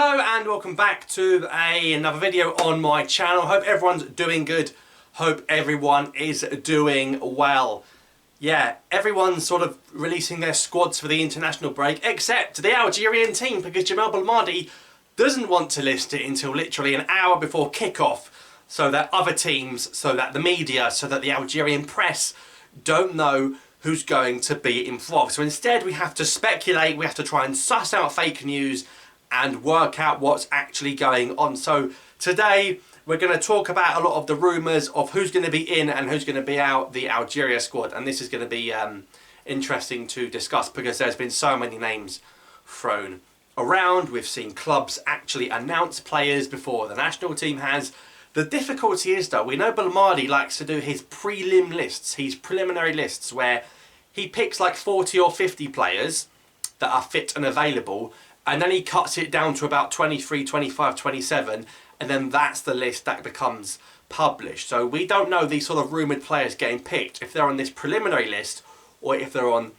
Hello and welcome back to another video on my channel. Hope everyone's doing good. Hope everyone is doing well. Yeah, everyone's sort of releasing their squads for the international break, except the Algerian team, because Djamel Belmadi doesn't want to list it until literally an hour before kickoff, so that other teams, so that the media, so that the Algerian press don't know who's going to be involved. So instead we have to speculate, we have to try and suss out fake news and work out what's actually going on. So today we're going to talk about a lot of the rumours of who's going to be in and who's going to be out the Algeria squad, and this is going to be interesting to discuss because there's been so many names thrown around. We've seen clubs actually announce players before the national team has. The difficulty is though, we know Belmadi likes to do his prelim lists, his preliminary lists, where he picks like 40 or 50 players that are fit and available, and then he cuts it down to about 23, 25, 27, and then that's the list that becomes published. So we don't know these sort of rumoured players getting picked, if they're on this preliminary list or if they're on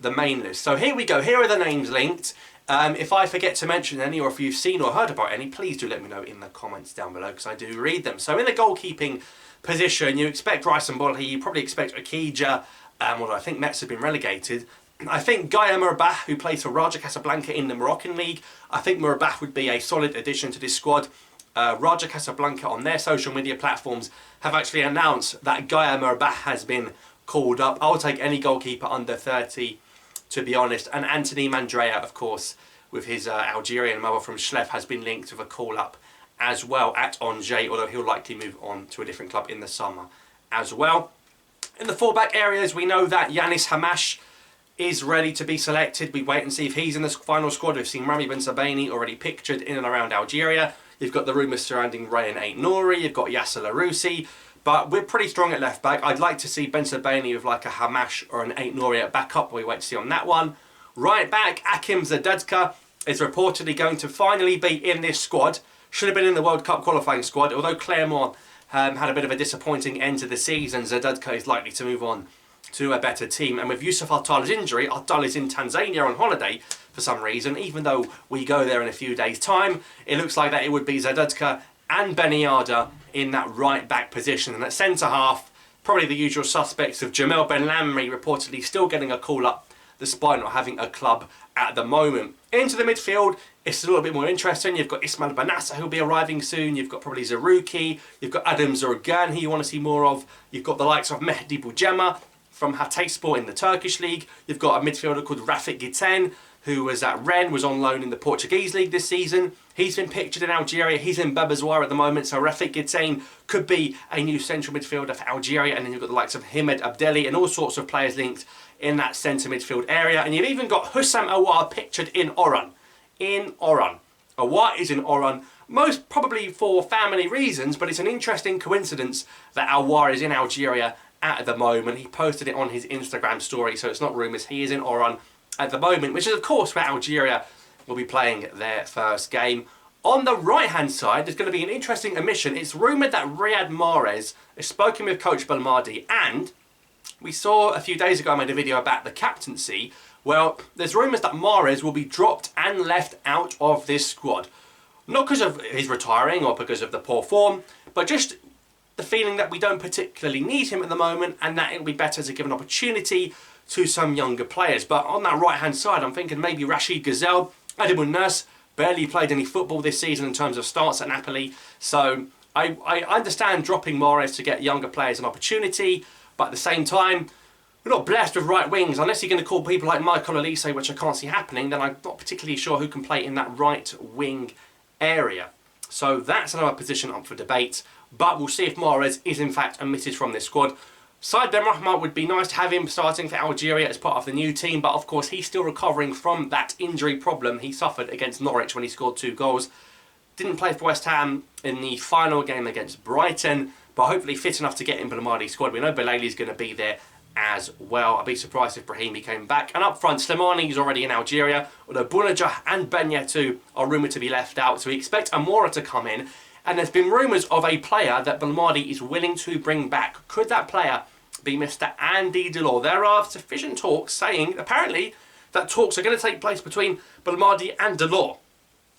the main list. So here we go, here are the names linked. If I forget to mention any, or if you've seen or heard about any, please do let me know in the comments down below, because I do read them. So in the goalkeeping position, you expect Rice and Bolhi, you probably expect Akija, although I think Metz have been relegated. I think Gaia Murabah, who plays for Raja Casablanca in the Moroccan League, I think Murabah would be a solid addition to this squad. Raja Casablanca on their social media platforms have actually announced that Gaia Murabah has been called up. I'll take any goalkeeper under 30, to be honest. And Anthony Mandrea, of course, with his Algerian mother from Schleff, has been linked with a call-up as well at Angers, although he'll likely move on to a different club in the summer as well. In the fullback areas, we know that Yanis Hamash is ready to be selected. We wait and see if he's in the final squad. We've seen Rami Ben Sabeni already pictured in and around Algeria. You've got the rumours surrounding Ray and Ait-Nouri. You've got Yasser Laroussi. But we're pretty strong at left back. I'd like to see Ben Sabeni with like a Hamash or an Ait-Nouri at backup. We wait to see on that one. Right back, Akim Zadadka is reportedly going to finally be in this squad. Should have been in the World Cup qualifying squad. Although Clermont had a bit of a disappointing end to the season, Zadadka is likely to move on to a better team. And with Yusuf Altal's injury, Altal is in Tanzania on holiday for some reason. Even though we go there in a few days' time, it looks like that it would be Zadadka and Beniada in that right back position. And at centre half, probably the usual suspects of Djamel Belmadi reportedly still getting a call up despite not having a club at the moment. Into the midfield, it's a little bit more interesting. You've got Ismail Benassa, who'll be arriving soon. You've got probably Zarouki. You've got Adam Zurgan, who you want to see more of. You've got the likes of Mehdi Boujema from Hatayspor in the Turkish league. You've got a midfielder called Rafik Giten, who was at Rennes, was on loan in the Portuguese league this season. He's been pictured in Algeria. He's in Babazoir at the moment, so Rafik Giten could be a new central midfielder for Algeria. And then you've got the likes of Himed Abdelli and all sorts of players linked in that centre midfield area. And you've even got Hussam Awar pictured in Oran. In Oran. Awar is in Oran, most probably for family reasons, but it's an interesting coincidence that Awar is in Algeria at the moment. He posted it on his Instagram story, so it's not rumours. He is in Oran at the moment, which is of course where Algeria will be playing their first game. On the right hand side, there's going to be an interesting omission. It's rumoured that Riyad MAHREZ has spoken with coach Belmadi, and we saw a few days ago, I made a video about the captaincy. Well, there's rumours that MAHREZ will be dropped and left out of this squad. Not because of his retiring or because of the poor form, but just the feeling that we don't particularly need him at the moment, and that it would be better to give an opportunity to some younger players. But on that right hand side, I'm thinking maybe Rashid Ghazel. Adem Nurse barely played any football this season in terms of starts at Napoli, so I understand dropping MAHREZ to get younger players an opportunity, but at the same time, we're not blessed with right wings. Unless you're going to call people like Michael Olise, which I can't see happening, then I'm not particularly sure who can play in that right wing area. So that's another position up for debate, but we'll see if MAHREZ is in fact omitted from this squad. Said Benrahma would be nice to have him starting for Algeria as part of the new team, but of course he's still recovering from that injury problem he suffered against Norwich when he scored 2 goals. Didn't play for West Ham in the final game against Brighton, but hopefully fit enough to get in Belmadi's squad. We know Belayli's going to be there as well. I'd be surprised if Brahimi came back. And up front, Slimani is already in Algeria, although Bounedjah and Ben Yedder are rumoured to be left out, so we expect Amora to come in. And there's been rumours of a player that Belmadi is willing to bring back. Could that player be Mr. Andy Delors? There are sufficient talks saying, apparently, that talks are going to take place between Belmadi and Delors.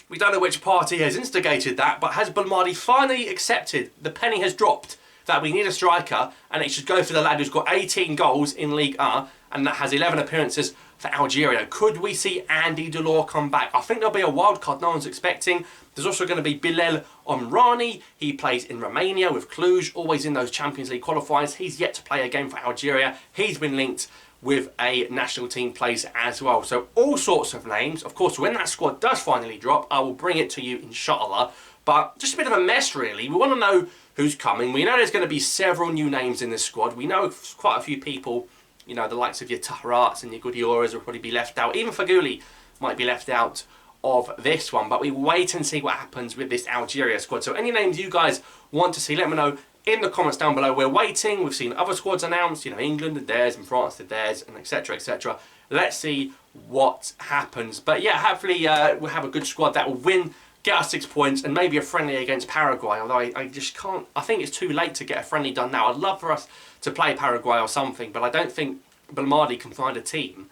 We don't know which party has instigated that, but has Belmadi finally accepted the penny has dropped that we need a striker and it should go for the lad who's got 18 goals in Ligue 1 and that has 11 appearances for Algeria? Could we see Andy Delors come back? I think there'll be a wild card no one's expecting. There's also going to be Bilal Omrani. He plays in Romania with Cluj, always in those Champions League qualifiers. He's yet to play a game for Algeria. He's been linked with a national team place as well. So all sorts of names. Of course, when that squad does finally drop, I will bring it to you, inshallah. But just a bit of a mess, really. We want to know who's coming. We know there's going to be several new names in this squad. We know quite a few people, you know, the likes of your Tahrats and your Gudioras will probably be left out. Even Faguli might be left out of this one. But we wait and see what happens with this Algeria squad. So any names you guys want to see, let me know in the comments down below. We're waiting. We've seen other squads announced. You know, England did theirs and France did theirs, and etc. etc. Let's see what happens. But yeah, hopefully we'll have a good squad that will win, get us 6 points, and maybe a friendly against Paraguay. Although I just can't. I think it's too late to get a friendly done now. I'd love for us to play Paraguay or something, but I don't think Belmadi can find a team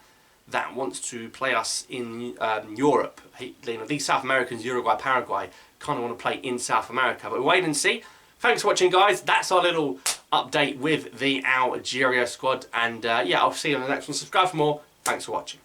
that wants to play us in Europe. You know, these South Americans, Uruguay, Paraguay, kind of want to play in South America. But we'll wait and see. Thanks for watching, guys. That's our little update with the Algeria squad. And yeah, I'll see you on the next one. Subscribe for more. Thanks for watching.